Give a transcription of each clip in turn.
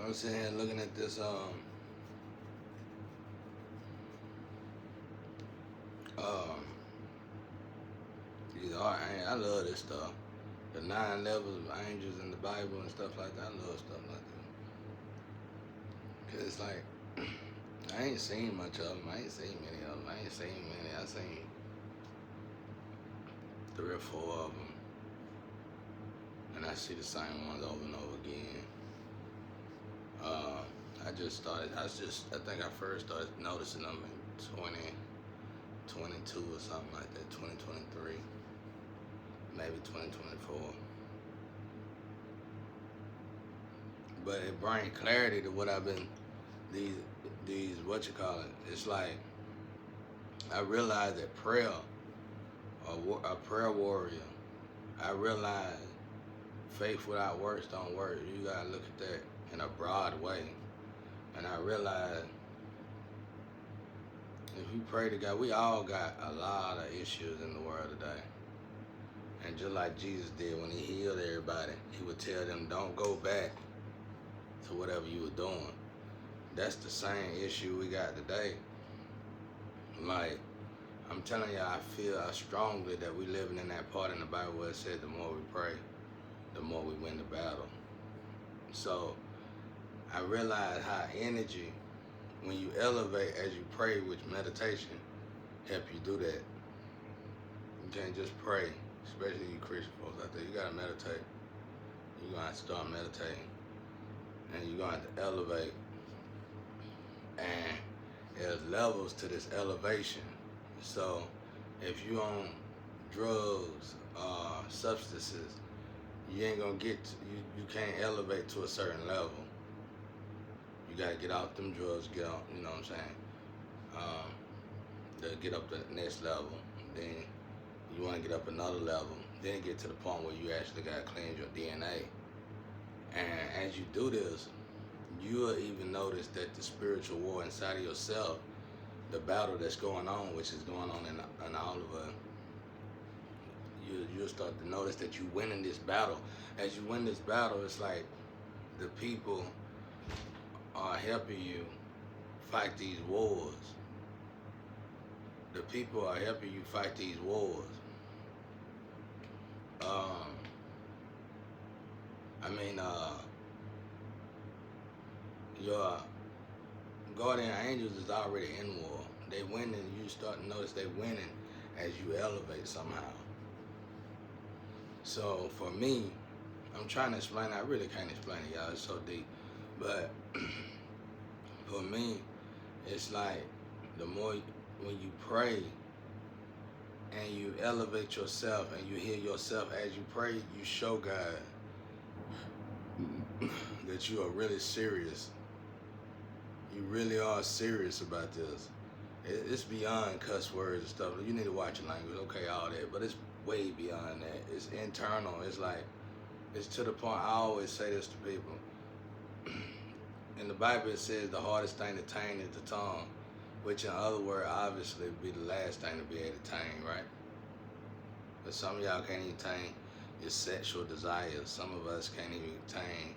I'm sitting here looking at this um I love this stuff. The 9 levels of angels in the Bible and stuff like that. I love stuff like that. Cause it's like I ain't seen much of them. I ain't seen many of them. I ain't seen many. I seen 3 or 4 of them, and I see the same ones over and over again. I think I first started noticing them in 2022 or something like that, 2023, maybe 2024. But it brings clarity to what I've been, these what you call it. It's like I realized that prayer, a prayer warrior, I realized faith without works don't work. You gotta look at that in a broad way. And I realized if you pray to God, we all got a lot of issues in the world today. And just like Jesus did when he healed everybody, he would tell them, don't go back to whatever you were doing. That's the same issue we got today. Like, I'm telling you, I feel strongly that we living in that part in the Bible where it said the more we pray, the more we win the battle. So I realize how energy, when you elevate as you pray, which meditation help you do that. You can't just pray, especially you Christian folks out there. You gotta meditate. You're gonna have to start meditating, and you're gonna have to elevate. And there's levels to this elevation. So if you on drugs, substances, you ain't gonna get to, you can't elevate to a certain level. You gotta get out them drugs, get out, you know what I'm saying? To get up to the next level. Then you wanna get up another level. Then get to the point where you actually gotta cleanse your DNA. And as you do this, you'll even notice that the spiritual war inside of yourself, the battle that's going on, which is going on in all of us, you'll start to notice that you winning this battle. As you win this battle, it's like the people are helping you fight these wars. The people are helping you fight these wars. Your guardian angels is already in war. They winning. You start to notice they winning as you elevate somehow. So for me, I'm trying to explain. I really can't explain it, y'all. It's so deep. But for me, it's like the more when you pray and you elevate yourself and you hear yourself as you pray, you show God that you are really serious. You really are serious about this. It's beyond cuss words and stuff. You need to watch your language, okay, all that. But it's way beyond that. It's internal. It's like, it's to the point, I always say this to people. In the Bible it says the hardest thing to tame is the tongue, which in other words, obviously would be the last thing to be able to tame, right? But some of y'all can't even tame your sexual desires. Some of us can't even tame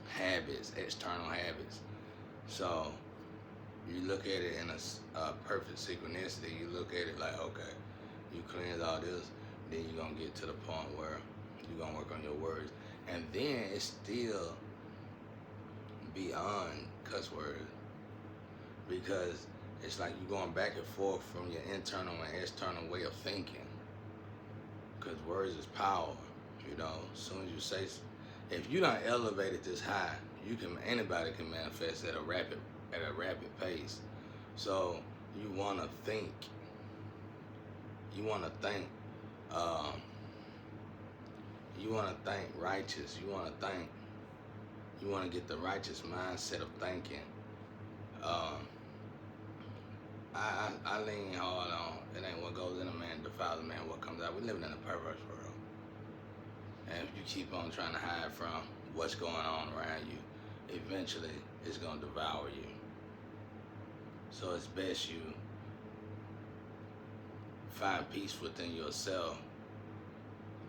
habits, external habits. So you look at it in a perfect synchronicity. You look at it like, okay, you cleanse all this, then you're going to get to the point where you're going to work on your words. And then it's still beyond cuss words, because it's like you're going back and forth from your internal and external way of thinking, because words is power, you know. As soon as you say, if you don't elevate it this high, anybody can manifest at a rapid pace. So you want to think, you want to think righteous. You want to get the righteous mindset of thinking. I lean hard on it ain't what goes in a man defiles a man, what comes out. We living in a perverse world, and if you keep on trying to hide from what's going on around you, eventually it's gonna devour you. So it's best you find peace within yourself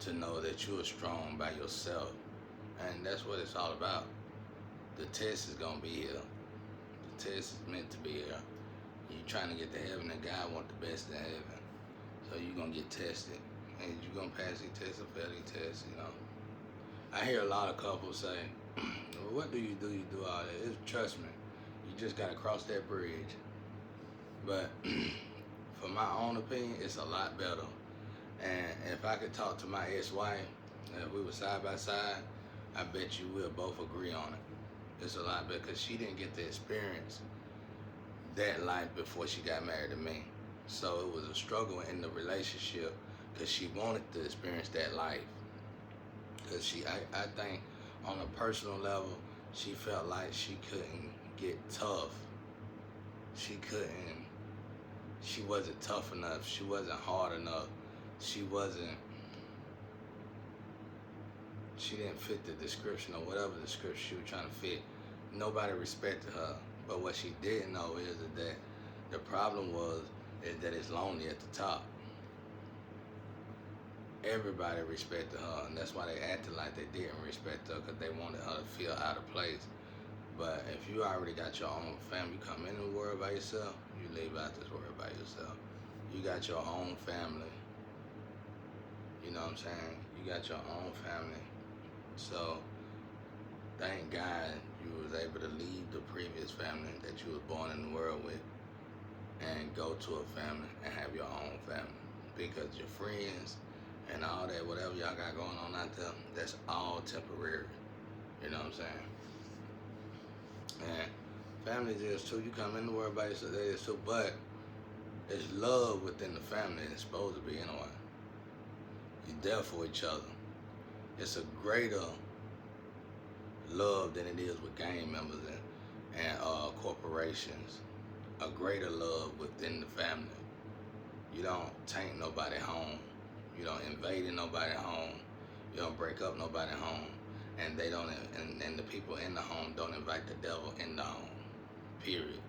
to know that you are strong by yourself, And that's what it's all about. The test is gonna be here. The test is meant to be here. You trying to get to heaven, and God want the best in heaven. So you're gonna get tested, and you're gonna pass these tests or fail these tests. I hear a lot of couples say, well, "What do? You do all that." Trust me, you just gotta cross that bridge. But for my own opinion, it's a lot better. And if I could talk to my ex-wife, if we were side by side, I bet you we'll both agree on it. It's a lot better because she didn't get to experience that life before she got married to me. So it was a struggle in the relationship because she wanted to experience that life. Because I think on a personal level, she felt like she couldn't get tough. She wasn't tough enough. She wasn't hard enough. She didn't fit the description or whatever description she was trying to fit. Nobody respected her. But what she didn't know is that the problem is that it's lonely at the top. Everybody respected her, and that's why they acted like they didn't respect her, because they wanted her to feel out of place. But if you already got your own family, you come in the world by yourself, you leave out this world by yourself. You got your own family. You know what I'm saying? You got your own family. So thank God you was able to leave the previous family that you was born in the world with and go to a family and have your own family. Because your friends and all that, whatever y'all got going on out there, that's all temporary. You know what I'm saying? And families is too. You come in the world by yourself, that is too. But it's love within the family. It's supposed to be anyway. You're there for each other. It's a greater love than it is with gang members and corporations. A greater love within the family. You don't take nobody home. You don't invade in nobody's home. You don't break up nobody's home. And they don't. And the people in the home don't invite the devil in the home. Period.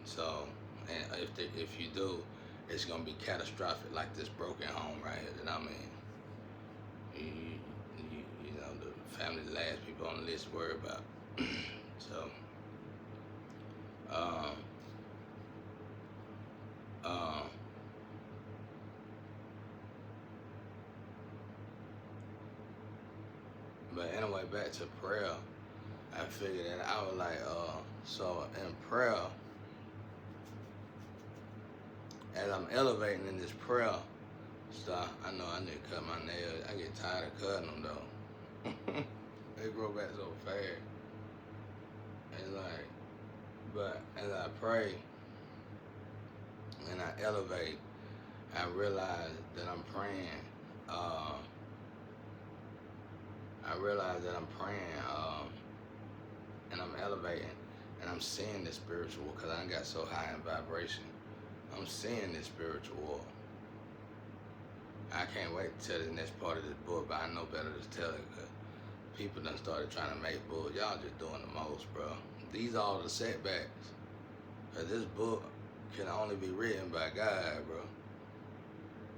So, and if you do, it's gonna be catastrophic, like this broken home right here that I'm in. You know, the family, the last people on the list to worry about. So, but anyway, back to prayer. I figured that I was like, so in prayer, as I'm elevating in this prayer stuff, I know I need to cut my nails. I get tired of cutting them though. They grow back so fast. It's like, but as I pray and I elevate, I realize that I'm praying. And I'm elevating, and I'm seeing the spiritual, because I got so high in vibration. I'm seeing this spiritual war. I can't wait to tell the next part of this book, but I know better to tell it, because people done started trying to make book. Y'all just doing the most, bro. These are the setbacks. Because this book can only be written by God, bro.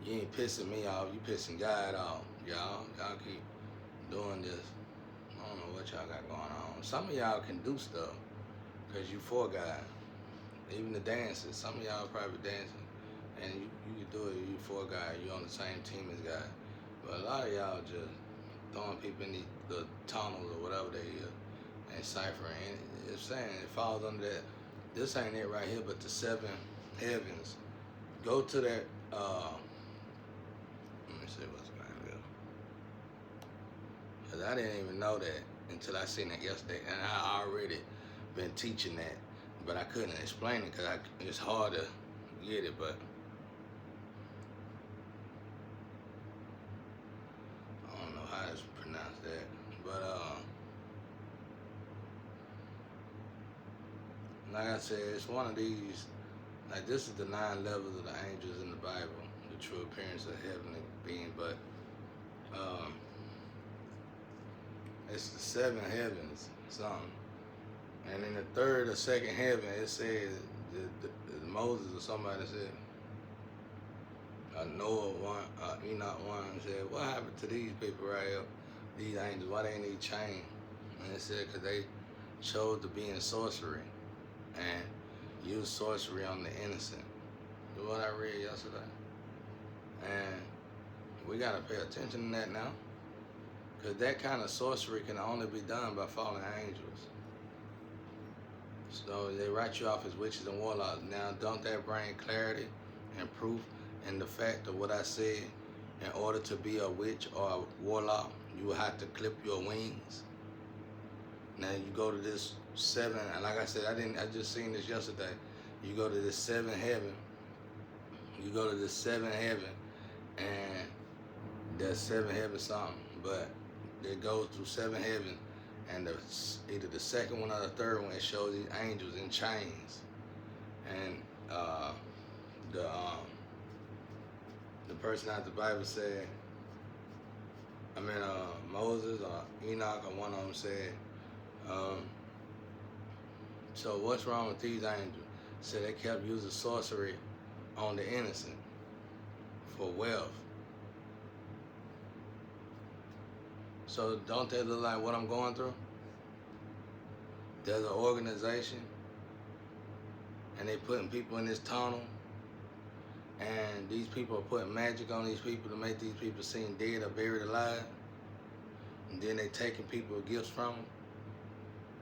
You ain't pissing me off, you pissing God off. Y'all keep doing this. I don't know what y'all got going on. Some of y'all can do stuff because you for God. Even the dancers, some of y'all probably dancing, and you can do it. You for God. You on the same team as God. But a lot of y'all just throwing people in the tunnels or whatever they is and ciphering. And it's saying it falls under that. This ain't it right here, but the 7 heavens. Go to that. Let me see what's going on. Because I didn't even know that until I seen it yesterday. And I already been teaching that. But I couldn't explain it because it's hard to get it. But I don't know how to pronounce that. But like I said, it's one of these. Like, this is the 9 levels of the angels in the Bible, the true appearance of heavenly being. But it's the 7 heavens, something. And in the 3rd or 2nd heaven, it says, Moses or somebody said, Noah 1, Enoch 1 said, what happened to these people right here? These angels, why they need chain? And it said because they chose to be in sorcery and use sorcery on the innocent. That's what I read yesterday. And we got to pay attention to that now. Because that kind of sorcery can only be done by fallen angels. So they write you off as witches and warlocks. Now, don't that bring clarity and proof in the fact of what I said? In order to be a witch or a warlock, you will have to clip your wings. Now you go to this 7, and like I said, I just seen this yesterday. You go to this 7 heaven. You go to this 7 heaven, and there's 7 heaven something, but it goes through 7 heaven, and either the second one or the third one, it shows these angels in chains, and the person out the Bible said, Moses or Enoch or one of them said, so what's wrong with these angels? So they kept using sorcery on the innocent for wealth. So don't they look like what I'm going through? There's an organization and they putting people in this tunnel, and these people are putting magic on these people to make these people seem dead or buried alive, and then they taking people's gifts from them.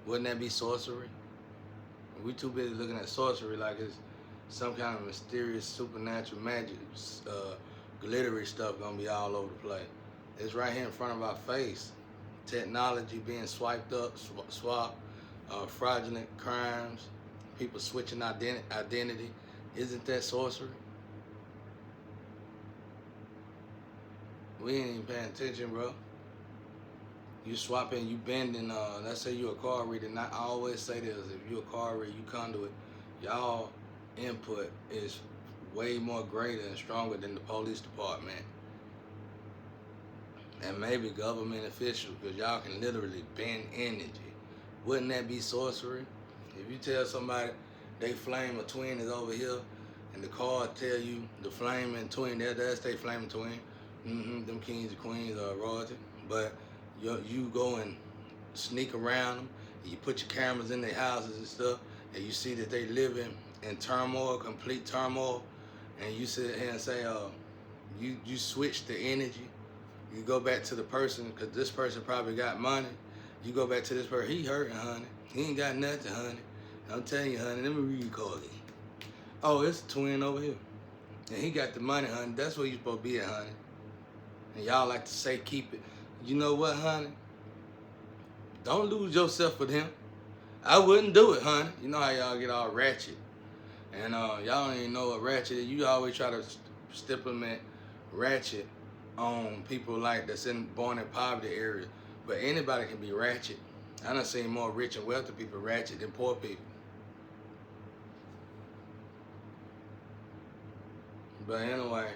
Wouldn't that be sorcery? We too busy looking at sorcery like it's some kind of mysterious supernatural magic, glittery stuff gonna be all over the place. It's right here in front of our face. Technology being swiped up, swapped, fraudulent crimes, people switching identity. Isn't that sorcery? We ain't even paying attention, bro. You swapping, you bending, let's say you're a car reader. And I always say this, if you're a car reader, you conduit, y'all input is way more greater and stronger than the police department. And maybe government officials, because y'all can literally bend energy. Wouldn't that be sorcery? If you tell somebody they flame a twin is over here, and the card tell you the flaming twin, that's they flaming twin. Them kings and queens are royalty. But you go and sneak around them, and you put your cameras in their houses and stuff, and you see that they living in turmoil, complete turmoil, and you sit here and say, you switch the energy. You go back to the person, because this person probably got money. You go back to this person, he hurting, honey. He ain't got nothing, honey. I'm telling you, honey, let me read your card. Oh, it's a twin over here. And he got the money, honey. That's where you supposed to be at, honey. And y'all like to say, keep it. You know what, honey? Don't lose yourself with him. I wouldn't do it, honey. You know how y'all get all ratchet. And y'all don't even know what ratchet is. You always try to stipulate ratchet on people like that's born in poverty areas. But anybody can be ratchet. I done seen more rich and wealthy people ratchet than poor people. But anyway,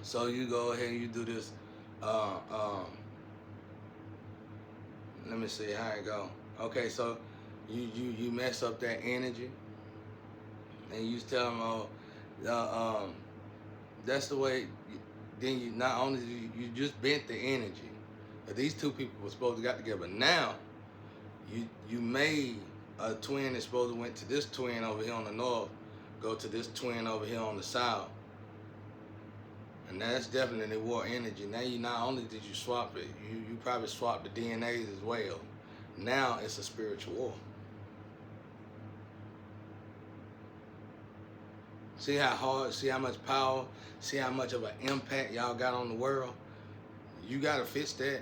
so you go ahead and you do this. Let me see how it go. Okay, so you mess up that energy, and you tell them, that's the way. Then you not only you just bent the energy. But these two people were supposed to got together. But now you made a twin that's supposed to went to this twin over here on the north, go to this twin over here on the south. And that's definitely war energy. Now you not only did you swap it, you probably swapped the DNAs as well. Now it's a spiritual war. See how hard, see how much power, see how much of an impact y'all got on the world? You gotta fix that.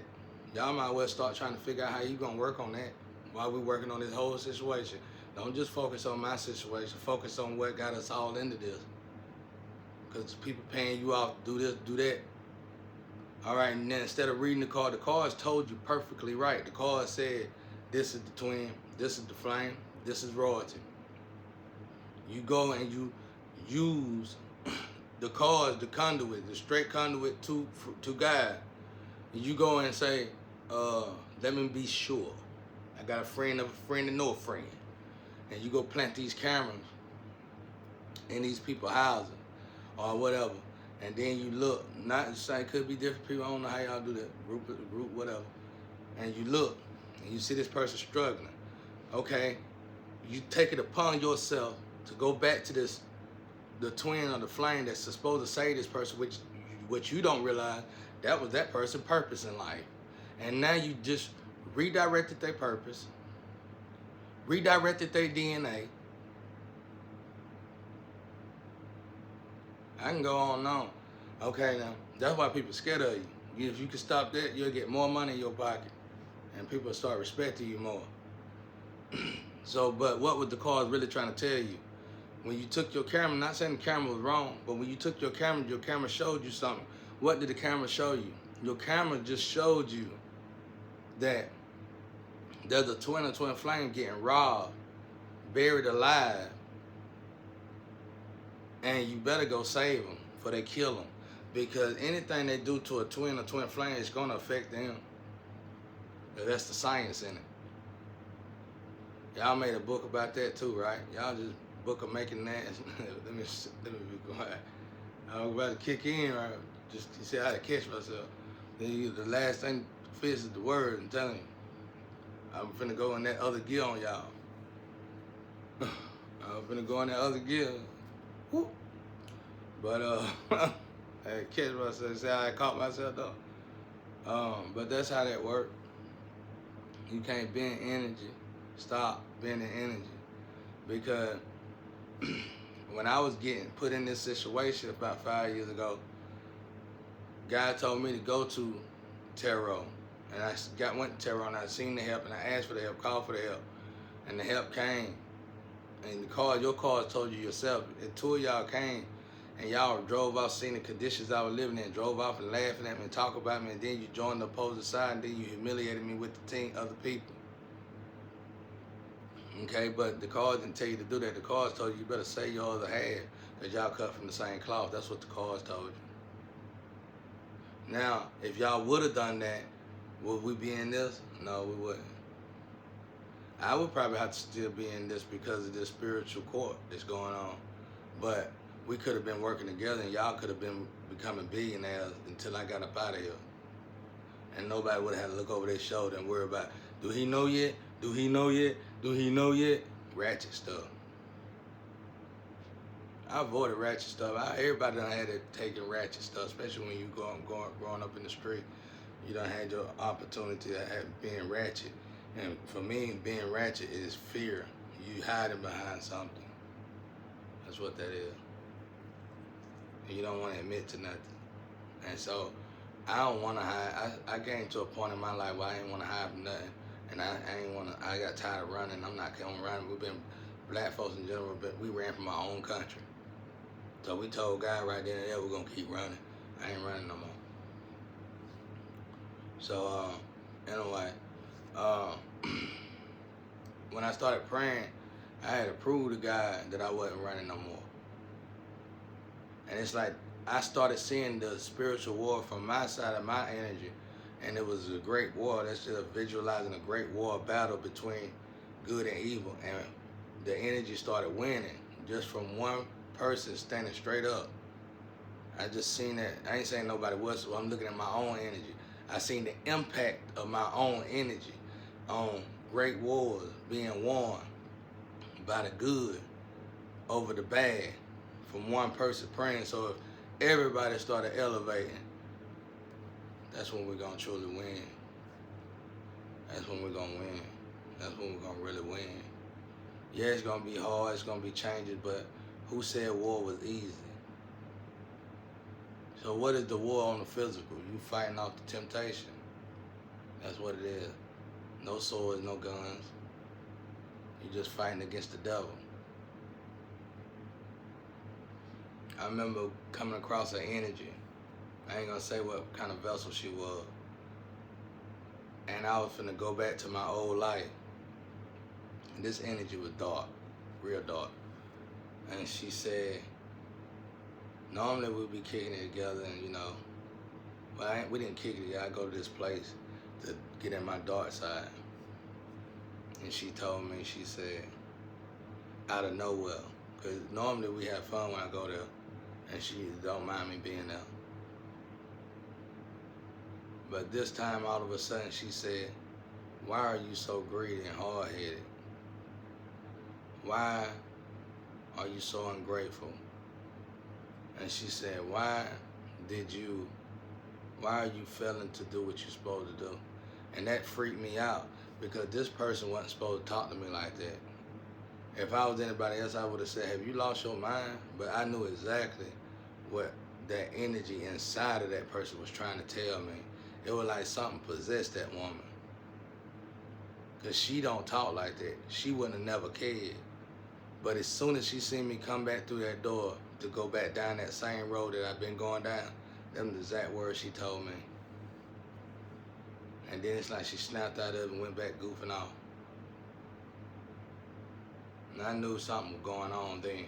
Y'all might well start trying to figure out how you gonna work on that while we working on this whole situation. Don't just focus on my situation, focus on what got us all into this. Because people paying you off to do this, do that. All right, and then instead of reading the cards told you perfectly right. The card said, this is the twin, this is the flame, this is royalty. You go and you use the cards, the conduit, the straight conduit to God. You go and say, let me be sure. I got a friend of a friend and no friend. And you go plant these cameras in these people's houses or whatever. And then you look, not the same, could be different people. I don't know how y'all do that, group, whatever. And you look, and you see this person struggling. Okay, you take it upon yourself to go back to the twin or the flame that's supposed to save this person, which what you don't realize, that was that person's purpose in life. And now you just redirected their purpose, redirected their DNA. I can go on and on. Okay, now, that's why people scared of you. If you can stop that, you'll get more money in your pocket. And people will start respecting you more. So, but what was the cause really trying to tell you? When you took your camera, not saying the camera was wrong, but when you took your camera showed you something. What did the camera show you? Your camera just showed you that there's a twin or twin flame getting robbed, buried alive, and you better go save them before they kill them. Because anything they do to a twin or twin flame is going to affect them. That's the science in it. Y'all made a book about that too, right? Y'all just book of making that. let me be quiet. I was about to kick in, right? Just to see how to catch myself. Then the last thing fits is the word. I'm telling you, I'm finna go in that other gear on y'all. I'm finna go in that other gear. Whoop. But I catch myself. See how I caught myself though. But that's how that works. You can't bend energy. Stop bending energy. Because when I was getting put in this situation about 5 years ago, God told me to go to Tarot. And I went to Tarot and I seen the help and I asked for the help, called for the help. And the help came. And your cards told you yourself. And two of y'all came and y'all drove off, seeing the conditions I was living in, drove off and laughing at me and talk about me, and then you joined the opposing side and then you humiliated me with the other people. Okay, but the cards didn't tell you to do that. The cards told you better say your other half because y'all cut from the same cloth. That's what the cards told you. Now, if y'all would have done that, would we be in this? No, we wouldn't. I would probably have to still be in this because of this spiritual court that's going on. But we could have been working together and y'all could have been becoming billionaires until I got up out of here. And nobody would have had to look over their shoulder and worry about, do he know yet? Do he know yet? Do he know yet? Ratchet stuff. I avoided ratchet stuff. Everybody done had it taking ratchet stuff, especially when you growing up in the street. You done had your opportunity to have being ratchet. And for me, being ratchet is fear. You hiding behind something. That's what that is. And you don't want to admit to nothing. And so I don't want to hide. I came to a point in my life where I didn't want to hide from nothing. And I got tired of running. I'm not going to run. We've been, black folks in general, but we ran from our own country. So we told God right then and there, we're going to keep running. I ain't running no more. So, anyway, when I started praying, I had to prove to God that I wasn't running no more. And it's like I started seeing the spiritual war from my side of my energy. And it was a great war. That's just visualizing a great war battle between good and evil. And the energy started winning just from one person standing straight up. I just seen that. I ain't saying nobody was, so I'm looking at my own energy. I seen the impact of my own energy on great wars being won by the good over the bad from one person praying. So if everybody started elevating, that's when we're going to truly win. That's when we're going to win. That's when we're going to really win. Yeah, it's going to be hard. It's going to be changes, but who said war was easy? So what is the war on the physical? You fighting off the temptation. That's what it is. No swords, no guns. You're just fighting against the devil. I remember coming across her energy. I ain't gonna say what kind of vessel she was. And I was finna go back to my old life. And this energy was dark, real dark. And she said, normally we'd be kicking it together and but we didn't kick it together. I go to this place to get in my dark side. And she told me, she said, out of nowhere, because normally we have fun when I go there. and she don't mind me being there. But this time, all of a sudden, she said, "Why are you so greedy and hard-headed? Why are you so ungrateful?" And she said, "Why are you failing to do what you're supposed to do?" And that freaked me out because this person wasn't supposed to talk to me like that. If I was anybody else, I would have said, "Have you lost your mind?" But I knew exactly what that energy inside of that person was trying to tell me. It was like something possessed that woman. Because she don't talk like that. She wouldn't have never cared. But as soon as she seen me come back through that door to go back down that same road that I've been going down, them the exact words she told me. And then it's like she snapped out of it and went back goofing off. And I knew something was going on then.